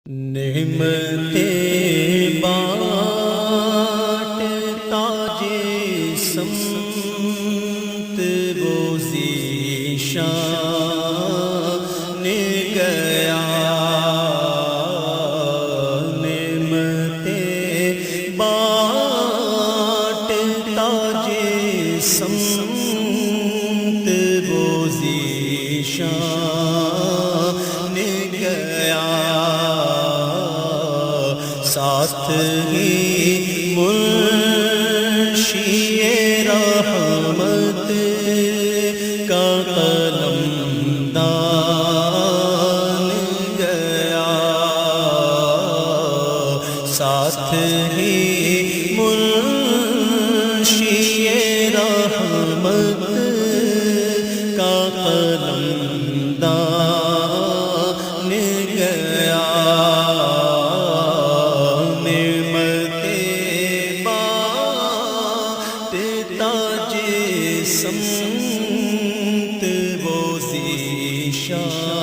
نعمتیں بانٹتا سمت وہ ذیشان گیا، نعمتیں بانٹتا سمت وہ ذیشان گیا، ساتھ ہی منشی رحمت کا قلم دان گیا، ساتھ ہی منشی رحمت کا قلم دان گیا، سمت وہ ذیشان